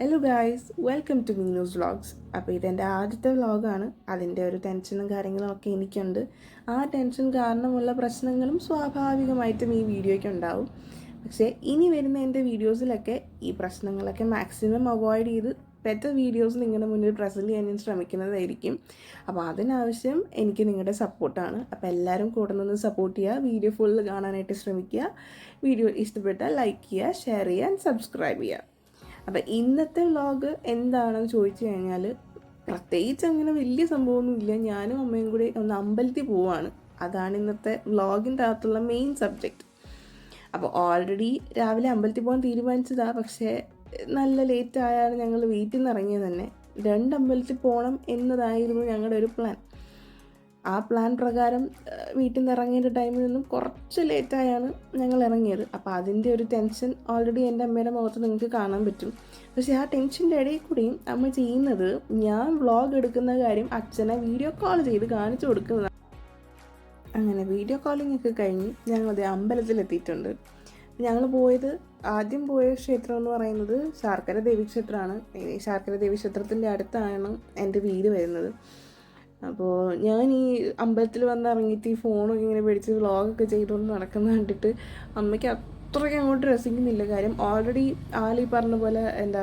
Hello guys, welcome to Meenu's vlogs. അപ്പോൾ ഇതെൻ്റെ ആദ്യത്തെ വ്ളോഗാണ്. അതിൻ്റെ ഒരു ടെൻഷനും കാര്യങ്ങളും ഒക്കെ എനിക്കുണ്ട്. ആ ടെൻഷൻ കാരണമുള്ള പ്രശ്നങ്ങളും സ്വാഭാവികമായിട്ടും ഈ വീഡിയോയ്ക്ക് ഉണ്ടാവും. പക്ഷേ ഇനി വരുന്ന എൻ്റെ വീഡിയോസിലൊക്കെ ഈ പ്രശ്നങ്ങളൊക്കെ മാക്സിമം അവോയ്ഡ് ചെയ്ത് ബെറ്റർ വീഡിയോസ് നിങ്ങളുടെ മുന്നിൽ പ്രസൻറ്റ് ചെയ്യാൻ ഞാൻ ശ്രമിക്കുന്നതായിരിക്കും. അപ്പോൾ അതിനാവശ്യം എനിക്ക് നിങ്ങളുടെ സപ്പോർട്ടാണ്. അപ്പോൾ എല്ലാവരും കൂടെ നിന്ന് സപ്പോർട്ട് ചെയ്യുക, വീഡിയോ ഫുള്ള് കാണാനായിട്ട് ശ്രമിക്കുക. വീഡിയോ ഇഷ്ടപ്പെട്ടാൽ ലൈക്ക് ചെയ്യുക, ഷെയർ ചെയ്യുക, സബ്സ്ക്രൈബ് ചെയ്യുക. അപ്പം ഇന്നത്തെ വ്ളോഗ് എന്താണെന്ന് ചോദിച്ചു കഴിഞ്ഞാൽ പ്രത്യേകിച്ച് അങ്ങനെ വലിയ സംഭവമൊന്നുമില്ല. ഞാനും അമ്മയും കൂടി ഒന്ന് അമ്പലത്തിൽ പോവാണ്. അതാണ് ഇന്നത്തെ വ്ളോഗിൻ്റെ അകത്തുള്ള മെയിൻ സബ്ജക്റ്റ്. അപ്പോൾ ഓൾറെഡി രാവിലെ അമ്പലത്തിൽ പോകാൻ തീരുമാനിച്ചതാണ്. പക്ഷേ നല്ല ലേറ്റായാണ് ഞങ്ങൾ വീട്ടിൽ നിന്ന് ഇറങ്ങിയത് തന്നെ. 2 അമ്പലത്തിൽ പോകണം എന്നതായിരുന്നു ഞങ്ങളുടെ ഒരു പ്ലാൻ. ആ പ്ലാൻ പ്രകാരം വീട്ടിൽ നിന്ന് ഇറങ്ങിയ ടൈമിൽ നിന്നും കുറച്ച് ലേറ്റായാണ് ഞങ്ങൾ ഇറങ്ങിയത്. അപ്പോൾ അതിൻ്റെ ഒരു ടെൻഷൻ ഓൾറെഡി എൻ്റെ അമ്മയുടെ മുഖത്ത് നിങ്ങൾക്ക് കാണാൻ പറ്റും. പക്ഷേ ആ ടെൻഷൻ്റെ ഇടയിൽ കൂടിയും അമ്മ ചെയ്യുന്നത് ഞാൻ വ്ളോഗ് എടുക്കുന്ന കാര്യം അച്ഛനെ വീഡിയോ കോൾ ചെയ്ത് കാണിച്ചു കൊടുക്കുന്നതാണ്. അങ്ങനെ വീഡിയോ കോളിംഗ് ഒക്കെ കഴിഞ്ഞ് ഞങ്ങളത് അമ്പലത്തിലെത്തിയിട്ടുണ്ട്. ഞങ്ങൾ ആദ്യം പോയ ക്ഷേത്രം എന്ന് പറയുന്നത് ശാർക്കര ദേവീക്ഷേത്രമാണ്. ഈ ശാർക്കര ദേവീക്ഷേത്രത്തിൻ്റെ അടുത്താണ് എൻ്റെ വീട് വരുന്നത്. അപ്പോൾ ഞാൻ ഈ അമ്പലത്തിൽ വന്നിറങ്ങിയിട്ട് ഈ ഫോണൊക്കെ ഇങ്ങനെ പിടിച്ച് വ്ളോഗൊക്കെ ചെയ്തുകൊണ്ട് നടക്കുന്ന കണ്ടിട്ട് അമ്മയ്ക്ക് അത്രയ്ക്ക് അങ്ങോട്ട് രസിക്കുന്നില്ല. കാര്യം ഓൾറെഡി ഈ പറഞ്ഞ പോലെ എന്താ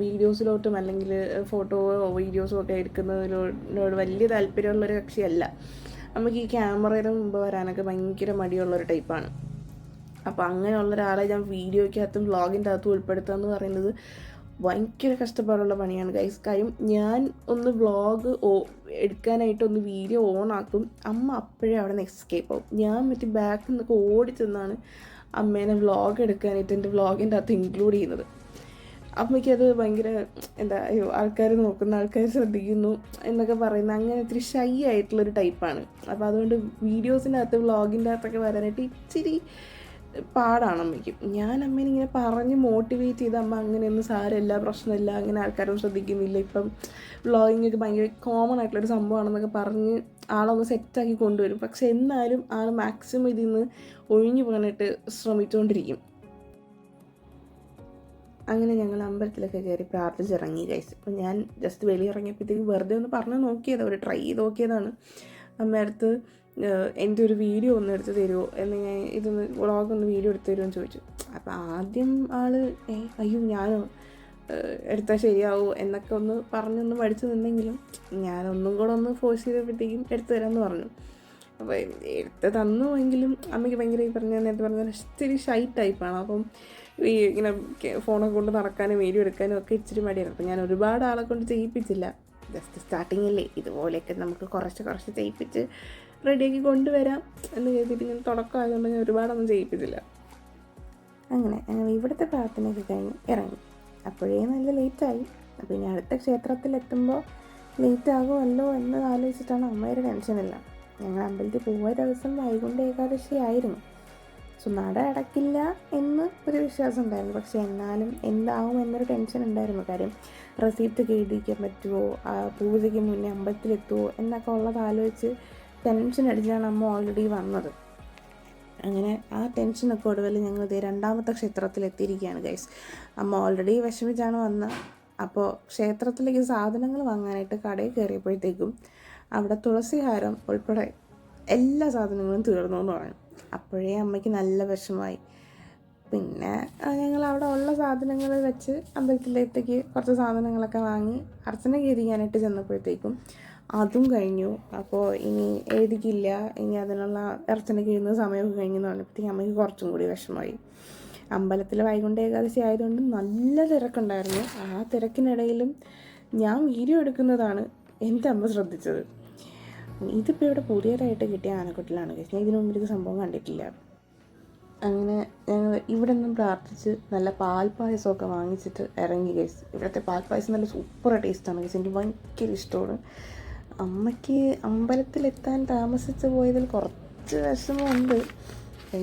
വീഡിയോസിലോട്ടും അല്ലെങ്കിൽ ഫോട്ടോയോ വീഡിയോസോ ഒക്കെ എടുക്കുന്നതിനോട് വലിയ താല്പര്യമുള്ളൊരു കക്ഷിയല്ല. നമുക്ക് ഈ ക്യാമറയുടെ മുമ്പ് വരാനൊക്കെ ഭയങ്കര മടിയുള്ളൊരു ടൈപ്പാണ്. അപ്പോൾ അങ്ങനെയുള്ള ഒരാളെ ഞാൻ വീഡിയോയ്ക്കകത്തും വ്ളോഗിൻ്റെ അകത്തും ഉൾപ്പെടുത്തുക എന്ന് പറയുന്നത് ഭയങ്കര കഷ്ടപ്പാടുള്ള പണിയാണ് ഗൈസ്. കാര്യം ഞാൻ ഒന്ന് വ്ളോഗ് എടുക്കാനായിട്ട് ഒന്ന് വീഡിയോ ഓണാക്കും, അമ്മ അപ്പോഴേ അവിടെ നിന്ന് എസ്കേപ്പ് ആവും. ഞാൻ മറ്റേ ബാക്കിൽ നിന്നൊക്കെ ഓടി ചെന്നാണ് അമ്മേനെ വ്ളോഗ് എടുക്കാനായിട്ട് എൻ്റെ വ്ളോഗിൻ്റെ അകത്ത് ഇൻക്ലൂഡ് ചെയ്യുന്നത്. അമ്മയ്ക്കത് ഭയങ്കര ആൾക്കാർ നോക്കുന്ന, ആൾക്കാർ ശ്രദ്ധിക്കുന്നു എന്നൊക്കെ പറയുന്ന അങ്ങനെ ഇത്തിരി ഷൈ ആയിട്ടുള്ളൊരു ടൈപ്പാണ്. അപ്പോൾ അതുകൊണ്ട് വീഡിയോസിൻ്റെ അകത്ത് വ്ളോഗിൻ്റെ അകത്തൊക്കെ വരാനായിട്ട് ഇച്ചിരി പാടാണ് അമ്മയ്ക്ക്. ഞാൻ അമ്മേനെ ഇങ്ങനെ പറഞ്ഞ് മോട്ടിവേറ്റ് ചെയ്ത് അമ്മ അങ്ങനെയൊന്നും സാരമില്ല, പ്രശ്നമില്ല, അങ്ങനെ ആൾക്കാരും ശ്രദ്ധിക്കുന്നില്ല, ഇപ്പം വ്ളോഗിങ് ഒക്കെ ഭയങ്കര കോമൺ ആയിട്ടുള്ളൊരു സംഭവമാണെന്നൊക്കെ പറഞ്ഞ് ആളൊന്ന് സെറ്റാക്കി കൊണ്ടുവരും. പക്ഷെ എന്നാലും ആൾ മാക്സിമം ഇതിൽ നിന്ന് ഒഴിഞ്ഞു പോകാനായിട്ട് ശ്രമിച്ചുകൊണ്ടിരിക്കും. അങ്ങനെ ഞങ്ങൾ അമ്പലത്തിലൊക്കെ കയറി പ്രാർത്ഥിച്ചിറങ്ങി ഗൈസ്. അപ്പോൾ ഞാൻ ജസ്റ്റ് വെളിയിറങ്ങിയപ്പോഴത്തേക്ക് വെറുതെ ഒന്ന് പറഞ്ഞ് നോക്കിയതാണ്, ഒരു ട്രൈ ചെയ്ത് നോക്കിയതാണ്. അമ്മയടുത്ത് എൻ്റെ ഒരു വീഡിയോ ഒന്ന് എടുത്ത് തരുമോ എന്ന്, ഞാൻ ഇതൊന്ന് വ്ളോഗൊന്ന് വീഡിയോ എടുത്ത് തരുമോ എന്ന് ചോദിച്ചു. അപ്പോൾ ആദ്യം അയ്യോ ഞാനോ എടുത്താൽ ശരിയാവോ എന്നൊക്കെ ഒന്ന് പറഞ്ഞൊന്ന് പഠിച്ചു നിന്നെങ്കിലും ഞാനൊന്നും കൂടെ ഒന്ന് ഫോഴ്സ് ചെയ്തപ്പോഴത്തേക്കും എടുത്തു തരാമെന്ന് പറഞ്ഞു. അപ്പോൾ എടുത്ത് തന്നുവെങ്കിലും അമ്മയ്ക്ക് ഭയങ്കര നേരത്തെ പറഞ്ഞ ഇച്ചിരി ഷൈ ടൈപ്പാണ്. അപ്പം ഇങ്ങനെ ഫോണൊക്കെ കൊണ്ട് നടക്കാനും വീഡിയോ എടുക്കാനും ഒക്കെ ഇച്ചിരി മടിയാണ്. അപ്പോൾ ഞാൻ ഒരുപാട് ആളെ കൊണ്ട് ചെയ്യിപ്പിച്ചില്ല. ജസ്റ്റ് സ്റ്റാർട്ടിങ്ങല്ലേ, ഇതുപോലെയൊക്കെ നമുക്ക് കുറച്ച് ചെയ്യിപ്പിച്ച് റെഡിയാക്കി കൊണ്ടുവരാം എന്ന് കരുതിയിട്ട് ഇങ്ങനെ തുടക്കമായതുകൊണ്ട് ഞാൻ ഒരുപാടൊന്നും ചെയ്യിപ്പിച്ചില്ല. അങ്ങനെ ഞങ്ങൾ ഇവിടുത്തെ പ്രാർത്ഥനയൊക്കെ കഴിഞ്ഞ് ഇറങ്ങി. അപ്പോഴേ നല്ല ലേറ്റായി. അപ്പോൾ ഇനി അടുത്ത ക്ഷേത്രത്തിലെത്തുമ്പോൾ ലേറ്റ് ആകുമല്ലോ എന്ന് ആലോചിച്ചിട്ടാണ് അമ്മയുടെ ടെൻഷനില്ല. ഞങ്ങൾ അമ്പലത്തിൽ പോയ ദിവസം വൈകുണ്ഠ ഏകാദശി ആയിരുന്നു. സോ നട അടക്കില്ല എന്ന് ഒരു വിശ്വാസം ഉണ്ടായിരുന്നു. പക്ഷേ എന്നാലും എന്താവും എന്നൊരു ടെൻഷൻ ഉണ്ടായിരുന്നു. കാര്യം റെസീപ്റ്റ് എഴുതിക്കാൻ പറ്റുമോ, പൂജയ്ക്ക് മുന്നേ അമ്പലത്തിലെത്തുമോ എന്നൊക്കെ ഉള്ളത് ആലോചിച്ച് ടെൻഷൻ അടിച്ചാണ് അമ്മ ഓൾറെഡി വന്നത്. അങ്ങനെ ആ ടെൻഷനൊക്കെ ഒടുവിൽ ഞങ്ങൾ 2ാമത്തെ ക്ഷേത്രത്തിലെത്തിയിരിക്കുകയാണ് ഗൈസ്. അമ്മ ഓൾറെഡി വിഷമിച്ചാണ് വന്നത്. അപ്പോൾ ക്ഷേത്രത്തിലേക്ക് സാധനങ്ങൾ വാങ്ങാനായിട്ട് കടയിൽ കയറിയപ്പോഴത്തേക്കും അവിടെ തുളസിഹാരം ഉൾപ്പെടെ എല്ലാ സാധനങ്ങളും തീർന്നു എന്ന് പറഞ്ഞു. അപ്പോഴേ അമ്മയ്ക്ക് നല്ല വിഷമമായി. പിന്നെ ഞങ്ങൾ അവിടെ ഉള്ള സാധനങ്ങൾ വെച്ച് അമ്പലത്തിലേക്ക് കുറച്ച് സാധനങ്ങളൊക്കെ വാങ്ങി അർച്ചന കയറിക്കാനായിട്ട് ചെന്നപ്പോഴത്തേക്കും അതും കഴിഞ്ഞു. അപ്പോൾ ഇനി എഴുതിക്കില്ല, ഇനി അതിനുള്ള അർച്ചനയ്ക്ക് ചെയ്യുന്ന സമയമൊക്കെ കഴിഞ്ഞെന്ന് പറഞ്ഞപ്പോഴത്തേക്കും അമ്മയ്ക്ക് കുറച്ചും കൂടി വിഷമമായി. അമ്പലത്തിൽ വൈകുണ്ഠ ഏകാദശി ആയതുകൊണ്ട് നല്ല തിരക്കുണ്ടായിരുന്നു. ആ തിരക്കിനിടയിലും ഞാൻ വീഡിയോ എടുക്കുന്നതാണ് എൻ്റെ അമ്മ ശ്രദ്ധിച്ചത്. ഇതിപ്പോൾ ഇവിടെ പുതിയതായിട്ട് കിട്ടിയ ആനക്കൊട്ടിലാണ് കേസ്. ഞാൻ ഇതിനു മുമ്പ് ഇത് സംഭവം കണ്ടിട്ടില്ല. അങ്ങനെ ഞങ്ങൾ ഇവിടെ നിന്നും പ്രാർത്ഥിച്ച് നല്ല പാൽപ്പായസമൊക്കെ വാങ്ങിച്ചിട്ട് ഇറങ്ങി കേസ്. ഇവിടുത്തെ പാൽപ്പായസം നല്ല സൂപ്പർ ടേസ്റ്റാണ് കേസ്. എനിക്ക് ഭയങ്കര ഇഷ്ടമാണ്. അമ്മയ്ക്ക് അമ്പലത്തിലെത്താൻ താമസിച്ച് പോയതിൽ കുറച്ച് വിഷമമുണ്ട്.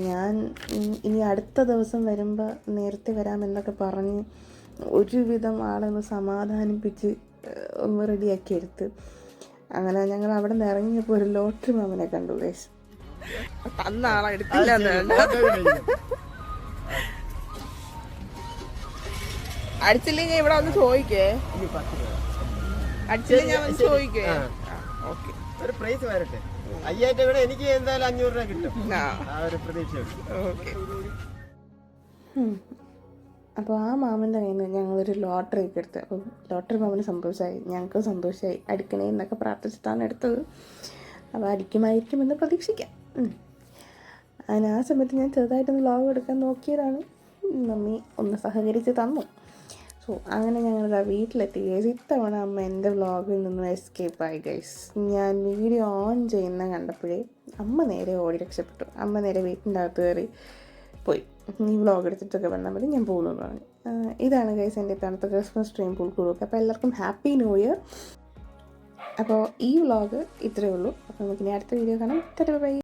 ഞാൻ ഇനി അടുത്ത ദിവസം വരുമ്പോൾ നേരത്തെ വരാമെന്നൊക്കെ പറഞ്ഞ് ഒരുവിധം ആളൊന്ന് സമാധാനിപ്പിച്ച് ഒന്ന് റെഡിയാക്കി എടുത്ത്. അങ്ങനെ ഞങ്ങൾ അവിടെ നിന്ന് ഇറങ്ങിയപ്പോൾ ഒരു ലോട്ടറി മാമനെ കണ്ടു ഗൈസ്. തന്ന ആളെ എടുത്തില്ല. അടിച്ചില്ലെങ്കിൽ ഇവിടെ ഒന്ന് ചോദിക്കേ, ഇനി 10 രൂപ. അടിച്ചില്ലെങ്കിൽ ഞാൻ വന്ന് ചോദിക്കേ. ഓക്കെ, ഒരു പ്രൈസ് വരട്ടെ. 5000 ഇവിടെ എനിക്ക് എന്തായാലും 500 രൂപ കിട്ടും. ആ ഒരു പ്രതീക്ഷയുണ്ട്. ഓക്കെ. അപ്പോൾ ആ മാമൻ്റെ കയ്യിൽ നിന്ന് ഞങ്ങളൊരു ലോട്ടറി ഒക്കെ എടുത്ത്. അപ്പം ലോട്ടറി മാമന് സന്തോഷമായി, ഞങ്ങൾക്ക് സന്തോഷമായി. അടിക്കണേ എന്നൊക്കെ പ്രാർത്ഥിച്ചിട്ടാണ് എടുത്തത്. അപ്പോൾ അടിക്കുമായിരിക്കുമെന്ന് പ്രതീക്ഷിക്കാം. അതിന് ആ സമയത്ത് ഞാൻ ചെറുതായിട്ടൊന്ന് വ്ളോഗ് എടുക്കാൻ നോക്കിയതാണ്. മമ്മി ഒന്ന് സഹകരിച്ച് തന്നു. സോ അങ്ങനെ ഞങ്ങളിതാ വീട്ടിലെത്തി ഗൈസ്. ഇത്തവണ അമ്മ എൻ്റെ വ്ളോഗിൽ നിന്നും എസ്കേപ്പായി ഗൈസ്. ഞാൻ വീഡിയോ ഓൺ ചെയ്യുന്ന കണ്ടപ്പോഴേ അമ്മ നേരെ ഓടി രക്ഷപ്പെട്ടു. അമ്മ നേരെ വീട്ടിൻ്റെ അകത്ത് കയറി പോയി, നീ വ്ളോഗ് എടുത്തിട്ടൊക്കെ വന്നാൽ മതി, ഞാൻ പോകുന്നു എന്ന് പറഞ്ഞു. ഇതാണ് ഗൈസ് എൻ്റെ തണുത്ത ക്രിസ്മസ് ട്രീം പുൽക്കുറുക്ക്. അപ്പോൾ എല്ലാവർക്കും ഹാപ്പി ന്യൂ ഇയർ. അപ്പോൾ ഈ വ്ളോഗ് ഇത്രയേ ഉള്ളൂ. അപ്പോൾ നമുക്കിനി അടുത്ത വീഡിയോ കാണാം. ബൈ.